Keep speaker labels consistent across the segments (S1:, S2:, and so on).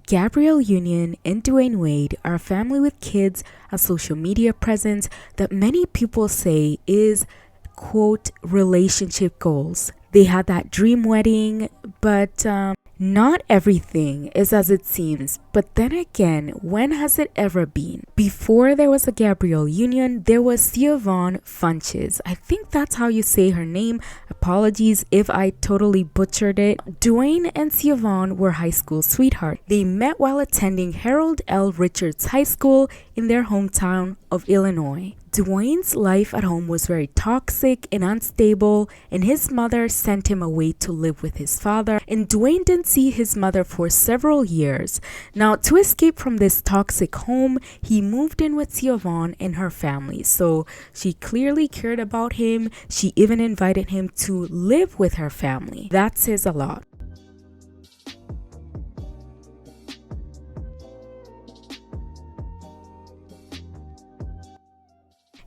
S1: Gabrielle Union and Dwayne Wade are a family with kids, a social media presence that many people say is, quote, relationship goals. They had that dream wedding, but not everything is as it seems. But then again, when has it ever been? Before there was a Gabrielle Union, there was Siobhan Funches. I think that's how you say her name. Apologies if I totally butchered it. Dwayne and Siobhan were high school sweethearts. They met while attending Harold L. Richards High School in their hometown of Illinois. Dwayne's life at home was very toxic and unstable, and his mother sent him away to live with his father, and Dwayne didn't see his mother for several years. Now, to escape from this toxic home, he moved in with Siobhan and her family, so she clearly cared about him. She even invited him to live with her family. That says a lot.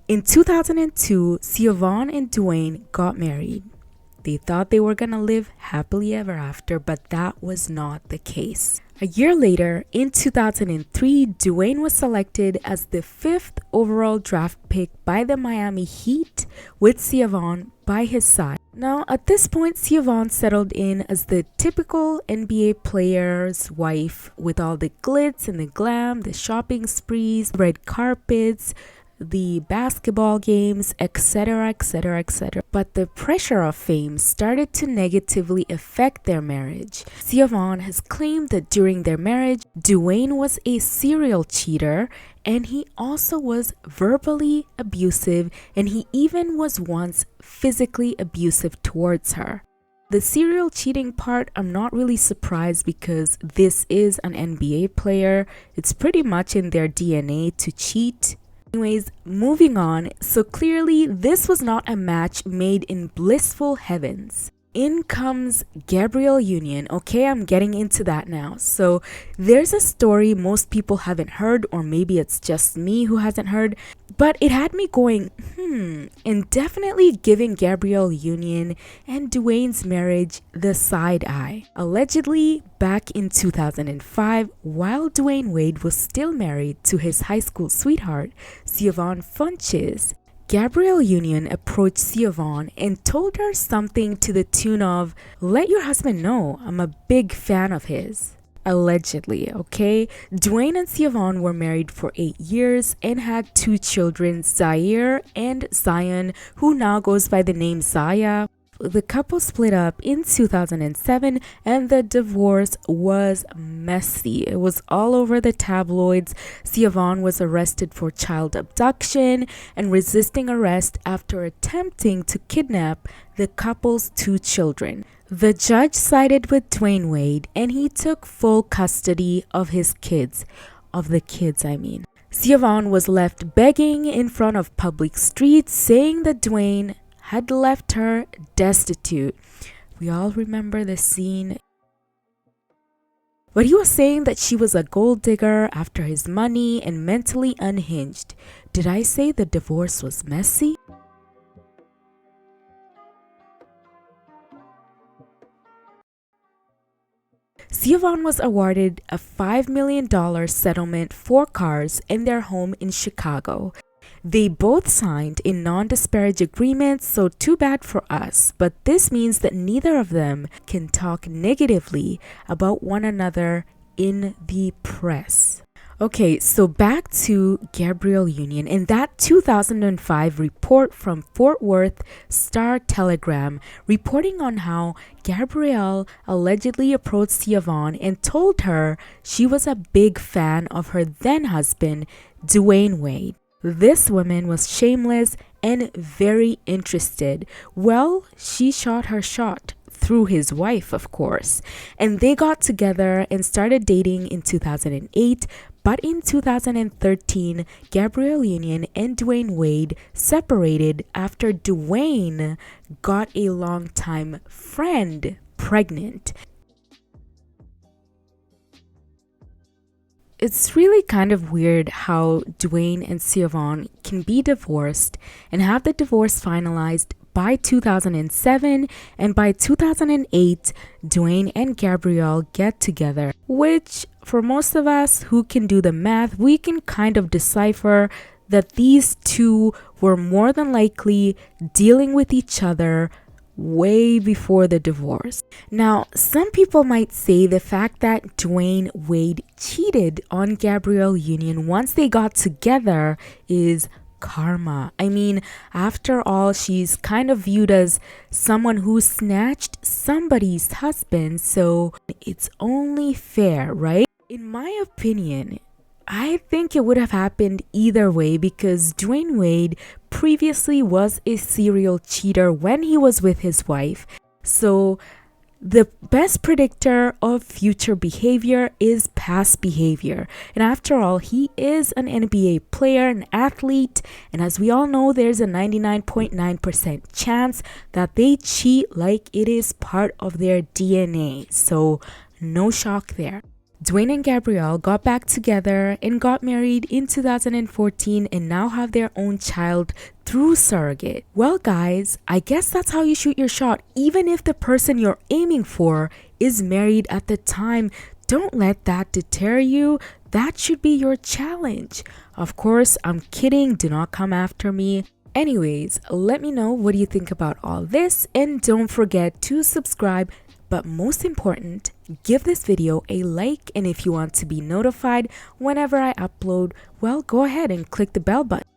S1: In 2002, Siobhan and Dwayne got married. They thought they were gonna live happily ever after, but that was not the case. A year later, in 2003, Dwayne was selected as the 5th overall draft pick by the Miami Heat with Siobhan by his side. Now, at this point, Siobhan settled in as the typical NBA player's wife with all the glitz and the glam, the shopping sprees, red carpets, the basketball games, etc., etc., etc. But the pressure of fame started to negatively affect their marriage. Siobhan has claimed that during their marriage, Dwayne was a serial cheater, and he also was verbally abusive, and he even was once physically abusive towards her. The serial cheating part, I'm not really surprised because this is an NBA player. It's pretty much in their DNA to cheat. Anyways, moving on. So clearly, this was not a match made in blissful heavens. In comes Gabrielle Union. Okay, I'm getting into that now. So there's a story most people haven't heard, or maybe it's just me who hasn't heard, but it had me going, and definitely giving Gabrielle Union and Dwayne's marriage the side eye. Allegedly, back in 2005, while Dwayne Wade was still married to his high school sweetheart, Siobhan Funches, Gabrielle Union approached Siobhan and told her something to the tune of, "Let your husband know I'm a big fan of his." Allegedly, okay? Dwayne and Siobhan were married for 8 years and had 2 children, Zaire and Zion, who now goes by the name Zaya. The couple split up in 2007 and the divorce was messy. It was all over the tabloids. Siobhan was arrested for child abduction and resisting arrest after attempting to kidnap the couple's 2 children. The judge sided with Dwayne Wade and he took full custody of his kids. Siobhan was left begging in front of public streets, saying that Dwayne had left her destitute. We all remember the scene. But he was saying that she was a gold digger after his money and mentally unhinged. Did I say the divorce was messy? Siobhan was awarded a $5 million settlement for cars in their home in Chicago. They both signed a non-disparage agreement, so too bad for us, but this means that neither of them can talk negatively about one another in the press. Okay, so back to Gabrielle Union and that 2005 report from Fort Worth Star-Telegram reporting on how Gabrielle allegedly approached Siobhan and told her she was a big fan of her then husband, Dwayne Wade. This woman was shameless and very interested. Well, she shot her shot through his wife, of course, and they got together and started dating in 2008. But in 2013, Gabrielle Union and Dwayne Wade separated after Dwayne got a longtime friend pregnant. It's really kind of weird how Dwayne and Siobhan can be divorced and have the divorce finalized, by 2007, and by 2008, Dwayne and Gabrielle get together, which for most of us who can do the math, we can kind of decipher that these two were more than likely dealing with each other way before the divorce. Now, some people might say the fact that Dwayne Wade cheated on Gabrielle Union once they got together is karma. I mean, after all, she's kind of viewed as someone who snatched somebody's husband, so it's only fair, right? In my opinion, I think it would have happened either way because Dwayne Wade previously was a serial cheater when he was with his wife. So the best predictor of future behavior is past behavior. And after all, he is an NBA player, an athlete. And as we all know, there's a 99.9% chance that they cheat like it is part of their DNA. So no shock there. Dwayne and Gabrielle got back together and got married in 2014 and now have their own child through surrogate. Well, guys, I guess that's how you shoot your shot. Even if the person you're aiming for is married at the time, don't let that deter you. That should be your challenge. Of course, I'm kidding. Do not come after me. Anyways, let me know what you think about all this and don't forget to subscribe. But most important, give this video a like, and if you want to be notified whenever I upload, well, go ahead and click the bell button.